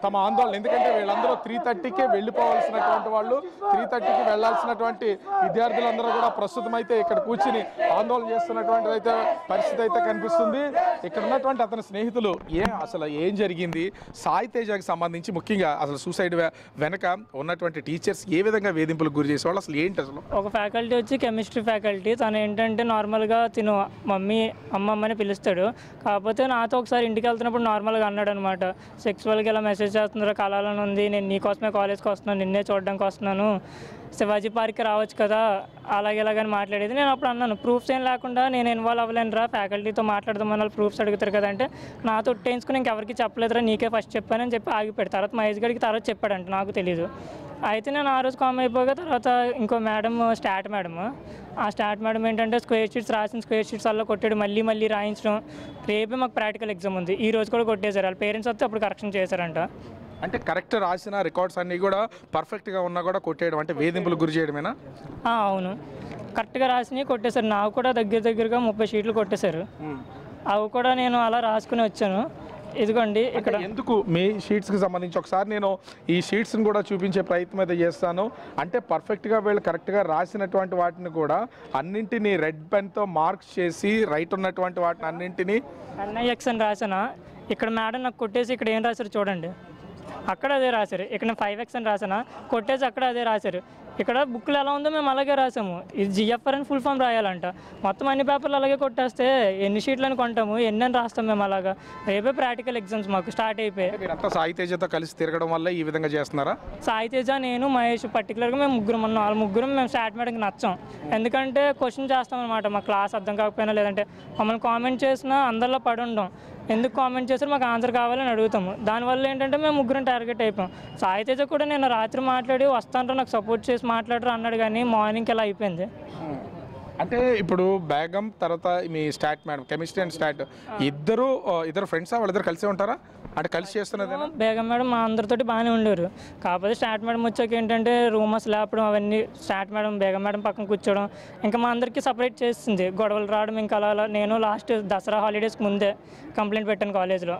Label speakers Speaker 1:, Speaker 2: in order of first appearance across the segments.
Speaker 1: తమ ఆందోళన, ఎందుకంటే వీళ్ళందరూ 3:30కే వెళ్ళిపోవాల్సినటువంటి వాళ్ళు, 3:30కి వెళ్లాల్సినటువంటి విద్యార్థులందరూ కూడా ప్రస్తుతం అయితే ఇక్కడ కూర్చుని ఆందోళన చేస్తున్నటువంటి అయితే పరిస్థితి అయితే కనిపిస్తుంది. ఇక్కడ ఉన్నటువంటి అతని స్నేహితులు అసలు ఏం జరిగింది, సాయి తేజకి సంబంధించి ముఖ్యంగా అసలు సూసైడ్ వెనక ఉన్నటువంటి టీచర్స్ ఏ విధంగా వేధింపులకు గురి చేసేవాళ్ళు, అసలు ఏంటి అసలు?
Speaker 2: ఒక ఫ్యాకల్టీ వచ్చి కెమిస్ట్రీ ఫ్యాకల్టీ, తను ఏంటంటే నార్మల్గా తిను మమ్మీ అమ్మమ్మని పిలుస్తాడు. కాకపోతే నాతో ఒకసారి ఇంటికి వెళ్తున్నప్పుడు నార్మల్గా అన్నాడు అనమాట, సెక్సువల్గా ఇలా మెసేజ్ చేస్తున్నారు, కళాలని ఉంది, నేను నీకోసమే కాలేజ్కి వస్తున్నాను, నిన్నే చూడడానికి వస్తున్నాను, శివాజీ పార్క్కి రావచ్చు కదా, అలాగేలాగని మాట్లాడేది. నేను అప్పుడు అన్నాను, ప్రూఫ్స్ ఏం లేకుండా నేను ఇన్వాల్వ్ అవ్వలేనురా, ఫ్యాకల్టీతో మాట్లాడదామని వాళ్ళు ప్రూఫ్స్ అడుగుతారు కదంటే, నాతో ఒట్టేయించుకుని ఇంకెవరికి చెప్పలేదురా, నీకే ఫస్ట్ చెప్పానని చెప్పి ఆగిపోయాడు. తర్వాత మహేష్ గడికి తర్వాత చెప్పాడంట, నాకు తెలీదు. అయితే నేను ఆ రోజు కామ్ అయిపోగా తర్వాత ఇంకో మేడం, స్టాట్ మేడం, ఆ స్టాట్ మేడం ఏంటంటే స్క్వేర్ షీట్స్ రాసిన స్క్వేర్ షీట్స్ అలా కొట్టాడు, మళ్ళీ రాయించడం. రేపే మాకు ప్రాక్టికల్ ఎగ్జామ్ ఉంది, ఈ రోజు కూడా కొట్టేశారు. వాళ్ళ పేరెంట్స్ వస్తే అప్పుడు కరెక్షన్ చేశారంట.
Speaker 1: అంటే కరెక్ట్ రాసిన రికార్డ్స్ అన్నీ కూడా పర్ఫెక్ట్గా ఉన్నా కూడా కొట్టేయడం అంటే వేధింపులకు గురి చేయడమేనా?
Speaker 2: అవును, కరెక్ట్గా రాసినవి కొట్టేశారు. నాకు కూడా దగ్గరగా 30 షీట్లు కొట్టేశారు. అవి కూడా నేను అలా రాసుకుని వచ్చాను. ఇదిగోండి ఇక్కడ. ఎందుకు
Speaker 1: మీ షీట్స్కి సంబంధించి ఒకసారి నేను ఈ షీట్స్ని కూడా చూపించే ప్రయత్నం అయితే చేస్తాను. అంటే పర్ఫెక్ట్గా వీళ్ళు కరెక్ట్గా రాసినటువంటి వాటిని కూడా అన్నింటినీ రెడ్ పెన్తో మార్క్స్ చేసి రైట్ ఉన్నటువంటి వాటిని అన్నింటినీ
Speaker 2: NIX అని రాసానా. ఇక్కడ మేడం నాకు కొట్టేసి ఇక్కడ ఏం రాశారు చూడండి, అక్కడ అదే రాశారు. ఇక్కడ నేను 5X అని రాసానా, కొట్టేసి అక్కడ అదే రాశారు. ఇక్కడ బుక్లు ఎలా ఉందో మేము అలాగే రాసాము. ఇది GFR అని ఫుల్ ఫామ్ రాయాలంట. మొత్తం అన్ని పేపర్లు అలాగే కొట్టేస్తే ఎన్ని షీట్లని కొంటాము, ఎన్ని అని రాస్తాం మేము అలాగా. రేపే ప్రాక్టికల్ ఎగ్జామ్స్ మాకు స్టార్ట్ అయిపోయాయి.
Speaker 1: మీరంతా సాయి తేజతో కలిసి తిరగడం వల్ల ఈ విధంగా చేస్తున్నారా?
Speaker 2: సాయి తేజ, నేను, మహేష్ పర్టికులర్గా మేము ముగ్గురం ఉన్నాం. వాళ్ళ ముగ్గురం మేము స్టార్ట్ మేడంకి నచ్చాం. ఎందుకంటే క్వశ్చన్ చేస్తాం అనమాట, మా క్లాస్ అర్థం కాకపోయినా లేదంటే మమ్మల్ని కామెంట్ చేసినా అందరిలో పడి ఉండం. ఎందుకు కామెంట్ చేశారు, మాకు ఆన్సర్ కావాలని అడుగుతాము. దానివల్ల ఏంటంటే మేము ముగ్గురం టార్గెట్ అయిపోయాం. సాయి తేజ కూడా నేను రాత్రి మాట్లాడి వస్తాను నాకు సపోర్ట్ చేసి మాట్లాడరు అన్నాడు, కానీ మార్నింగ్కి ఎలా అయిపోయింది.
Speaker 1: అంటే ఇప్పుడు బేగం తర్వాత మీ stat madam, chemistry and stat ఇద్దరు ఫ్రెండ్సా, వాళ్ళిద్దరు కలిసే ఉంటారా? అంటే కలిసి చేస్తున్నది.
Speaker 2: బేగం మేడం మా అందరితోటి బాగానే ఉండేవారు. కాకపోతే స్టాట్ మేడం వచ్చాక ఏంటంటే రూమర్స్ లేపడం అవన్నీ, స్టాట్ మేడం బేగం మేడం పక్కన కూర్చోవడం, ఇంకా మా అందరికీ సపరేట్ చేస్తుంది, గొడవలు రావడం. ఇంకా అలా నేను లాస్ట్ దసరా హాలిడేస్కి ముందే కంప్లైంట్ పెట్టాను కాలేజ్లో.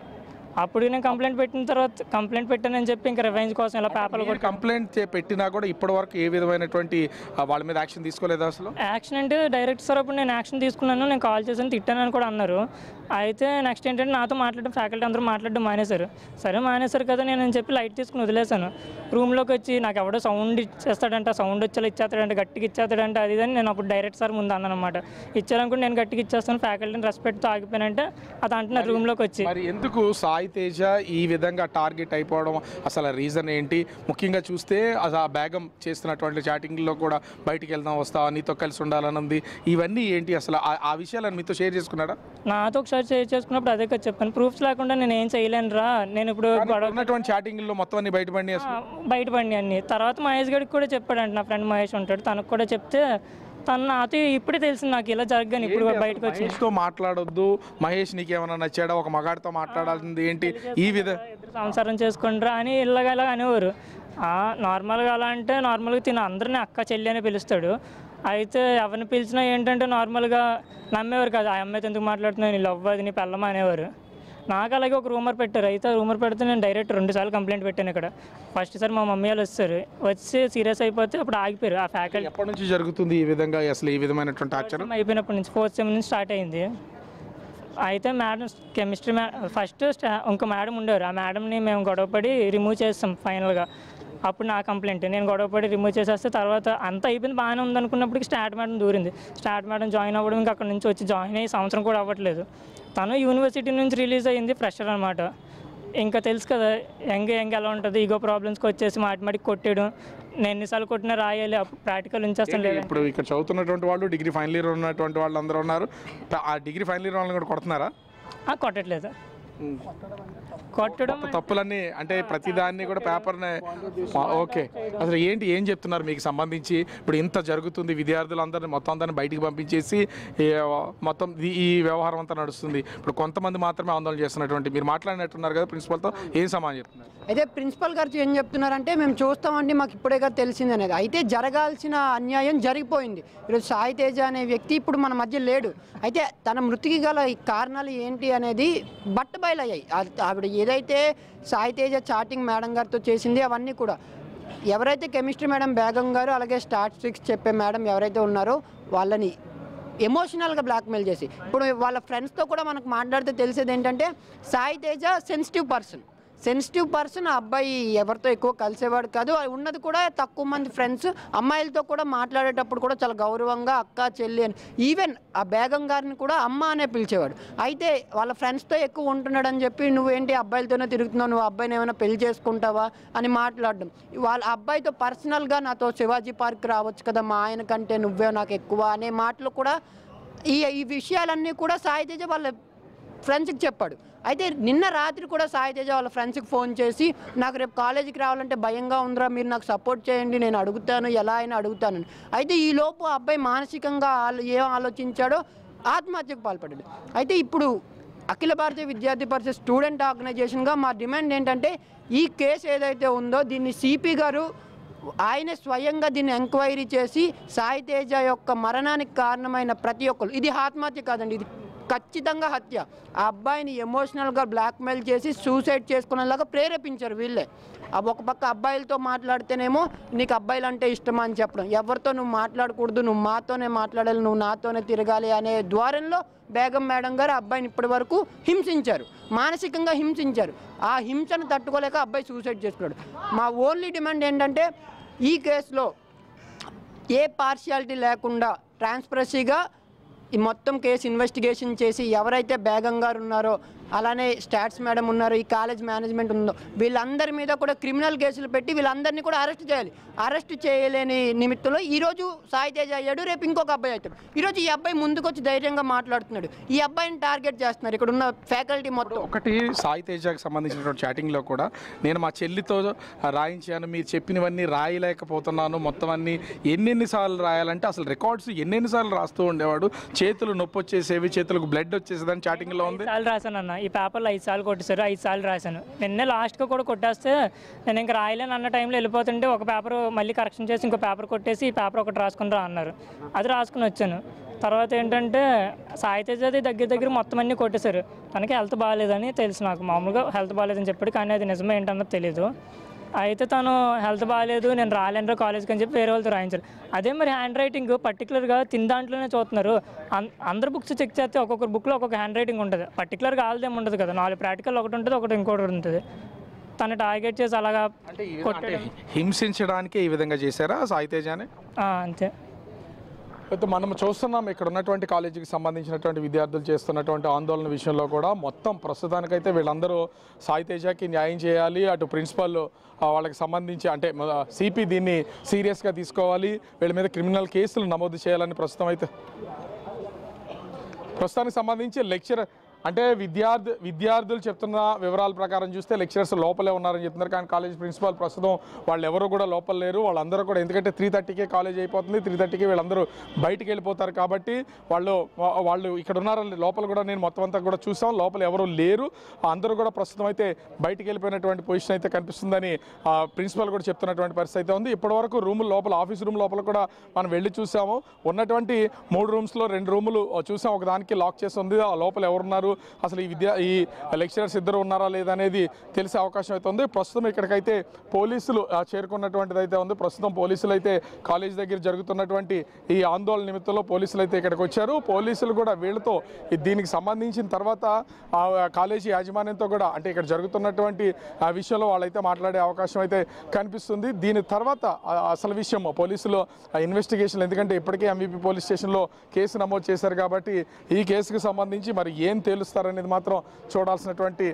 Speaker 2: అప్పుడు నేను కంప్లైంట్ పెట్టిన తర్వాత కంప్లైంట్ పెట్టానని చెప్పి ఇంకా రివెంజ్ కోసం ఇలా పేపర్లు కూడా
Speaker 1: కంప్లైంట్ పెట్టినా కూడా ఇప్పటి వరకు ఏ విధమైనటువంటి వాళ్ళ మీద యాక్షన్ తీసుకోలేదు అసలు?
Speaker 2: యాక్షన్ అంటే డైరెక్ట్ సార్ అప్పుడు నేను యాక్షన్ తీసుకున్నాను, నేను కాల్ చేశాను, తిట్టానని కూడా అన్నారు. అయితే నెక్స్ట్ ఏంటంటే నాతో మాట్లాడడం, ఫ్యాకల్టీ అందరూ మాట్లాడడం మానేశారు. సరే మానేశారు కదా నేను చెప్పి లైట్ తీసుకుని వదిలేశాను. రూమ్లోకి వచ్చి నాకు ఎవడో సౌండ్ ఇచ్చేస్తాడంట, సౌండ్ వచ్చేలా ఇచ్చేస్తాడంట, గట్టిగా ఇచ్చేస్తాడంట, అది అని నేను అప్పుడు డైరెక్ట్ సార్ ముందు అన్నాను అనమాట. ఇచ్చారనుకుంటే నేను గట్టిగా ఇచ్చేస్తాను, ఫ్యాకల్టీని రెస్పెక్ట్తో ఆగిపోయానంటే అది అంటున్నారు రూమ్లోకి వచ్చి.
Speaker 1: మరి ఎందుకు సాయి తేజ ఈ విధంగా టార్గెట్ అయిపోవడం, అసలు రీజన్ ఏంటి? ముఖ్యంగా చూస్తే ఆ బేగం చేస్తున్నటువంటి చాటింగ్లో కూడా బయటికి వెళ్దాం, వస్తా, నీతో కలిసి ఉండాలని ఉంది, ఇవన్నీ ఏంటి అసలు? ఆ విషయాలను మీతో షేర్ చేసుకున్నాడా?
Speaker 2: నాతో ఒకసారి షేర్ చేసుకున్నప్పుడు అదే కదా చెప్పాను, ప్రూఫ్స్ లేకుండా నేను ఏం చేయలేను రా. నేను ఇప్పుడు
Speaker 1: ఉన్నటువంటి చాటింగ్లో మొత్తం అన్ని
Speaker 2: బయటపడి అన్ని. తర్వాత మహేష్ గడికి కూడా చెప్పాడంట, నా ఫ్రెండ్ మహేష్ ఉంటాడు, తనకు కూడా చెప్తే తను నాతో ఇప్పుడే తెలిసింది నాకు ఇలా జరగని. ఇప్పుడు బయటకు వచ్చి
Speaker 1: మహేష్తో మాట్లాడొద్దు, మహేష్ నీకేమైనా నచ్చాడా, ఒక మగాడితో మాట్లాడాల్సింది ఏంటి, ఈ విధంగా
Speaker 2: ఇద్దరు సంసారం చేసుకుంటారా అని ఇలాగ అనేవారు. నార్మల్గా అలా అంటే నార్మల్గా తిన అందరినీ అక్క చెల్లి అని పిలుస్తాడు. అయితే ఎవరిని పిలిచినా ఏంటంటే నార్మల్గా నమ్మేవారు కదా, ఆ అమ్మాయితో ఎందుకు మాట్లాడుతున్నావు, నీ లవ్ అది నీ పెళ్ళమా అనేవారు. నాకు అలాగే ఒక రూమర్ పెట్టారు. అయితే ఆ రూమర్ పెడితే నేను డైరెక్ట్ 2 సార్లు కంప్లైంట్ పెట్టాను. ఇక్కడ ఫస్ట్ సారి మా మమ్మీ వాళ్ళు వచ్చి సీరియస్ అయిపోతే అప్పుడు ఆగిపోయారు. ఆ ఫ్యాకల్టీ
Speaker 1: ఎప్పటి నుంచి జరుగుతుంది ఈ విధంగా, అసలు ఈ విధమైనటువంటి ఆచరణ
Speaker 2: అయిపోయినప్పటి నుంచి 4th సెమ్ నుంచి స్టార్ట్ అయింది. అయితే మేడం కెమిస్ట్రీ ఫస్ట్ ఇంకో మేడం ఉండేవారు, ఆ మేడంని మేము గొడవపడి రిమూవ్ చేస్తాం ఫైనల్గా. అప్పుడు నా కంప్లైంట్, నేను గొడవపడి రిమూవ్ చేసేస్తే తర్వాత అంతా అయిపోయింది, బాగానే ఉంది అనుకున్నప్పటికీ స్టాట్ మేడం దూరింది. స్టాట్ మేడం జాయిన్ అవ్వడం, ఇంకా అక్కడ నుంచి వచ్చి జాయిన్ అయ్యి సంవత్సరం కూడా అవ్వట్లేదు. తను యూనివర్సిటీ నుంచి రిలీజ్ అయ్యింది, ఫ్రెషర్ అనమాట. ఇంకా తెలుసు కదా యంగ్ ఎలా ఉంటుంది, ఈగో ప్రాబ్లమ్స్కి వచ్చేసి మాటిమాటికి కొట్టేయడం. నేను ఎన్నిసార్లు కొట్టినా రాయాలి, అప్పుడు ప్రాక్టికల్ ఉంచేస్తాను లేదు.
Speaker 1: ఇప్పుడు ఇక్కడ చదువుతున్నటువంటి వాళ్ళు, డిగ్రీ ఫైనల్ ఇయర్ ఉన్నటువంటి వాళ్ళు అందరూ ఉన్నారు, ఆ డిగ్రీ ఫైనల్ ఇయర్ వాళ్ళని కూడా కొడుతున్నారా?
Speaker 2: కొట్టట్లేదు, కొట్టడం
Speaker 1: తప్పులన్నీ అంటే ప్రతిదాన్ని కూడా పేపర్నే. ఓకే, అసలు ఏం చెప్తున్నారు మీకు సంబంధించి? ఇప్పుడు ఇంత జరుగుతుంది, విద్యార్థులందరినీ మొత్తం అందరిని బయటికి పంపించేసి మొత్తం ఈ వ్యవహారం అంతా నడుస్తుంది. ఇప్పుడు కొంతమంది మాత్రమే ఆందోళన చేస్తున్నటువంటి, మీరు మాట్లాడినట్టున్నారు కదా ప్రిన్సిపల్తో, ఏం సమాధానం చెప్తున్నారు?
Speaker 3: అయితే ప్రిన్సిపల్ గారు ఏం చెప్తున్నారంటే, మేము చూస్తామండి, మాకు ఇప్పుడే కదా తెలిసింది అనేది. అయితే జరగాల్సిన అన్యాయం జరిగిపోయింది. ఈరోజు సాయి తేజ అనే వ్యక్తి ఇప్పుడు మన మధ్య లేడు. అయితే తన మృతికి గల కారణాలు ఏంటి అనేది బట్ట వైరల్ అయ్యాయి. ఆవిడ ఏదైతే సాయి తేజ చాటింగ్ మేడం గారితో చేసింది అవన్నీ కూడా ఎవరైతే కెమిస్ట్రీ మేడం బేగం గారు అలాగే స్టాటిస్టిక్స్ చెప్పే మేడం ఎవరైతే ఉన్నారో వాళ్ళని ఎమోషనల్గా బ్లాక్మెయిల్ చేసి ఇప్పుడు వాళ్ళ ఫ్రెండ్స్తో కూడా మనకు మాట్లాడితే తెలిసేది ఏంటంటే సాయి తేజ సెన్సిటివ్ పర్సన్. ఆ అబ్బాయి ఎవరితో ఎక్కువ కలిసేవాడు కాదు, ఉన్నది కూడా తక్కువ మంది ఫ్రెండ్స్. అమ్మాయిలతో కూడా మాట్లాడేటప్పుడు కూడా చాలా గౌరవంగా అక్క చెల్లి అని, ఈవెన్ ఆ బేగం గారిని కూడా అమ్మ అనే పిలిచేవాడు. అయితే వాళ్ళ ఫ్రెండ్స్తో ఎక్కువ ఉంటున్నాడు అని చెప్పి నువ్వేంటి అబ్బాయిలతోనే తిరుగుతున్నావు, నువ్వు అబ్బాయిని ఏమైనా పెళ్లి చేసుకుంటావా అని మాట్లాడడం. వాళ్ళ అబ్బాయితో పర్సనల్గా నాతో శివాజీ పార్క్ రావచ్చు కదా, మా ఆయన కంటే నువ్వే నాకు ఎక్కువ అనే మాటలు కూడా ఈ విషయాలన్నీ కూడా సాయి తేజ వాళ్ళ ఫ్రెండ్స్కి చెప్పాడు. అయితే నిన్న రాత్రి కూడా సాయి తేజ వాళ్ళ ఫ్రెండ్స్కి ఫోన్ చేసి నాకు రేపు కాలేజీకి రావాలంటే భయంగా ఉందిరా, మీరు నాకు సపోర్ట్ చేయండి, నేను అడుగుతాను, ఎలా అయినా అడుగుతానని. అయితే ఈలోపు ఆ అబ్బాయి మానసికంగా ఏం ఆలోచించాడో ఆత్మహత్యకు పాల్పడ్డాడు. అయితే ఇప్పుడు అఖిల భారతీయ విద్యార్థి పరిషత్ స్టూడెంట్ ఆర్గనైజేషన్గా మా డిమాండ్ ఏంటంటే ఈ కేసు ఏదైతే ఉందో దీన్ని సిపి గారు ఆయనే స్వయంగా దీన్ని ఎంక్వైరీ చేసి సాయి తేజ యొక్క మరణానికి కారణమైన ప్రతి ఒక్కరు, ఇది ఆత్మహత్య కాదండి, ఇది ఖచ్చితంగా హత్య. ఆ అబ్బాయిని ఎమోషనల్గా బ్లాక్మెయిల్ చేసి సూసైడ్ చేసుకునేలాగా ప్రేరేపించారు వీళ్ళే. ఒక పక్క అబ్బాయిలతో మాట్లాడితేనేమో నీకు అబ్బాయిలు అంటే ఇష్టమా అని చెప్పడం, ఎవరితో నువ్వు మాట్లాడకూడదు, నువ్వు మాతోనే మాట్లాడాలి, నువ్వు నాతోనే తిరగాలి అనే ద్వారంలో బేగం మేడం గారు అబ్బాయిని ఇప్పటి వరకు హింసించారు, మానసికంగా హింసించారు. ఆ హింసను తట్టుకోలేక అబ్బాయి సూసైడ్ చేసుకున్నాడు. మా ఓన్లీ డిమాండ్ ఏంటంటే ఈ కేసులో ఏ పార్షియాలిటీ లేకుండా ట్రాన్స్పరెన్సీగా ఈ మొత్తం కేసు ఇన్వెస్టిగేషన్ చేసి ఎవరైతే బేగం గారు ఉన్నారో అలానే స్టాట్స్ మేడం ఉన్నారో ఈ కాలేజ్ మేనేజ్మెంట్ ఉందో వీళ్ళందరి మీద కూడా క్రిమినల్ కేసులు పెట్టి వీళ్ళందరినీ కూడా అరెస్ట్ చేయాలి. అరెస్ట్ చేయలేని నిమిత్తంలో ఈరోజు సాయి తేజ అయ్యాడు, రేపు ఇంకొక అబ్బాయి అవుతాడు. ఈరోజు ఈ అబ్బాయి ముందుకొచ్చి ధైర్యంగా మాట్లాడుతున్నాడు, ఈ అబ్బాయిని టార్గెట్ చేస్తున్నారు ఇక్కడ ఉన్న ఫ్యాకల్టీ మొత్తం.
Speaker 1: ఒకటి సాయి తేజకి సంబంధించినటువంటి చాటింగ్లో కూడా నేను మా చెల్లితో రాయించాను, మీరు చెప్పినవన్నీ రాయలేకపోతున్నాను, మొత్తం అన్నీ ఎన్నెన్నిసార్లు రాయాలంటే అసలు రికార్డ్స్ ఎన్నెన్నిసార్లు రాస్తూ ఉండేవాడు, చేతులు నొప్పి వచ్చేసేవి, చేతులకు బ్లడ్ వచ్చేసేదని చాటింగ్లో ఉంది.
Speaker 2: 5 సార్లు రాశాను ఈ పేపర్లో 5 సార్లు కొట్టేశారు, 5 సార్లు రాశాను. నిన్నే లాస్ట్గా కూడా కొట్టేస్తే నేను ఇంకా రాయలేను అన్న టైంలో వెళ్ళిపోతుంటే ఒక పేపర్ మళ్ళీ కరెక్షన్ చేసి ఇంకో పేపర్ కొట్టేసి ఈ పేపర్ ఒకటి రాసుకుని రా అన్నారు, అది రాసుకుని వచ్చాను. తర్వాత ఏంటంటే సాయి తేజది దగ్గర మొత్తం అన్నీ కొట్టేశారు. తనకి హెల్త్ బాగాలేదని తెలుసు, నాకు మామూలుగా హెల్త్ బాగాలేదని చెప్పాడు, కానీ అది నిజమే ఏంటన్నది తెలీదు. అయితే తను హెల్త్ బాగాలేదు నేను రాలేను కాలేజ్కి అని చెప్పి వేరే వాళ్ళతో రాయించారు. అదే మరి హ్యాండ్ రైటింగ్ పర్టికులర్గా తిన్న దాంట్లోనే చూస్తున్నారు. అందరు బుక్స్ చెక్ చేస్తే ఒక్కొక్కరు బుక్లో ఒక్కొక్క హ్యాండ్ రైటింగ్ ఉంటుంది, పర్టికులర్గా వాళ్ళదేం ఉండదు కదా, 4 ప్రాక్టికల్ ఒకటి ఉంటుంది, ఒకటి ఇంకోటి ఉంటుంది. తను టార్గెట్ చేసి అలాగా
Speaker 1: హింసించడానికి ఈ విధంగా చేశారా సాయి తేజాని?
Speaker 2: అంతే.
Speaker 1: అయితే మనం చూస్తున్నాం ఇక్కడ ఉన్నటువంటి కాలేజీకి సంబంధించినటువంటి విద్యార్థులు చేస్తున్నటువంటి ఆందోళన విషయంలో కూడా మొత్తం ప్రస్తుతానికైతే వీళ్ళందరూ సాయి తేజకి న్యాయం చేయాలి, అటు ప్రిన్సిపల్ వాళ్ళకి సంబంధించి అంటే సిపి దీన్ని సీరియస్గా తీసుకోవాలి, వీళ్ళ మీద క్రిమినల్ కేసులు నమోదు చేయాలని ప్రస్తుతానికి సంబంధించి లెక్చరర్ అంటే విద్యార్థులు చెప్తున్న వివరాల ప్రకారం చూస్తే లెక్చరర్స్ లోపలే ఉన్నారని చెప్తున్నారు. కానీ కాలేజ్ ప్రిన్సిపాల్ ప్రస్తుతం వాళ్ళు ఎవరు కూడా లోపల లేరు. వాళ్ళందరూ కూడా ఎందుకంటే 3:30కే కాలేజ్ అయిపోతుంది, 3:30కి వీళ్ళందరూ బయటికి వెళ్ళిపోతారు కాబట్టి వాళ్ళు ఇక్కడ ఉన్నారని లోపల కూడా నేను మొత్తం అంతా కూడా చూసాం, లోపల ఎవరు లేరు, అందరూ కూడా ప్రస్తుతం అయితే బయటికి వెళ్ళిపోయినటువంటి పొజిషన్ అయితే కనిపిస్తుందని ప్రిన్సిపాల్ కూడా చెప్తున్నటువంటి పరిస్థితి అయితే ఉంది. ఇప్పటివరకు రూముల లోపల ఆఫీస్ రూమ్ లోపల కూడా మనం వెళ్ళి చూసాము. ఉన్నటువంటి 3 రూమ్స్లో 2 రూములు చూసాం, ఒకదానికి లాక్ చేసి ఉంది. ఆ లోపల ఎవరున్నారు, అసలు ఈ లెక్చరర్స్ ఇద్దరు ఉన్నారా లేదా అనేది తెలిసే అవకాశం అయితే ఉంది. ప్రస్తుతం ఇక్కడికైతే పోలీసులు చేరుకున్నటువంటిది అయితే ఉంది. ప్రస్తుతం పోలీసులు అయితే కాలేజ్ దగ్గర జరుగుతున్నటువంటి ఈ ఆందోళన నిమిత్తంలో పోలీసులు అయితే ఇక్కడికి వచ్చారు. పోలీసులు కూడా వీళ్ళతో దీనికి సంబంధించిన తర్వాత కాలేజీ యాజమాన్యంతో కూడా అంటే ఇక్కడ జరుగుతున్నటువంటి విషయంలో వాళ్ళైతే మాట్లాడే అవకాశం అయితే కనిపిస్తుంది. దీని తర్వాత అసలు విషయం పోలీసులు ఇన్వెస్టిగేషన్, ఎందుకంటే ఇప్పటికే ఎంవిపి పోలీస్ స్టేషన్లో కేసు నమోదు చేశారు కాబట్టి ఈ కేసుకు సంబంధించి మరి ఏం తెలుస్తారనేది మాత్రం చూడాల్సినటువంటి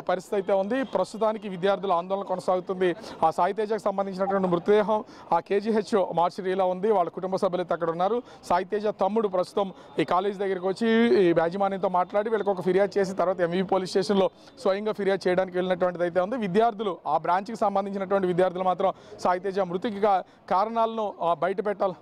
Speaker 1: పరిస్థితి అయితే ఉంది. ప్రస్తుతానికి విద్యార్థుల ఆందోళన కొనసాగుతుంది. ఆ సాయి తేజకు సంబంధించినటువంటి మృతదేహం ఆ కేజీహెచ్ మార్చిరీలో ఉంది. వాళ్ళ కుటుంబ సభ్యులు అయితే అక్కడ ఉన్నారు. సాయి తేజ తమ్ముడు ప్రస్తుతం ఈ కాలేజ్ దగ్గరికి వచ్చి ఈ యాజమాన్యంతో మాట్లాడి వీళ్ళకి ఒక ఫిర్యాదు చేసి తర్వాత ఎంవీ పోలీస్ స్టేషన్లో స్వయంగా ఫిర్యాదు చేయడానికి వెళ్ళినటువంటిది అయితే ఉంది. విద్యార్థులు ఆ బ్రాంచ్కి సంబంధించినటువంటి విద్యార్థులు మాత్రం సాయి తేజ మృతికి కారణాలను బయట పెట్టాలి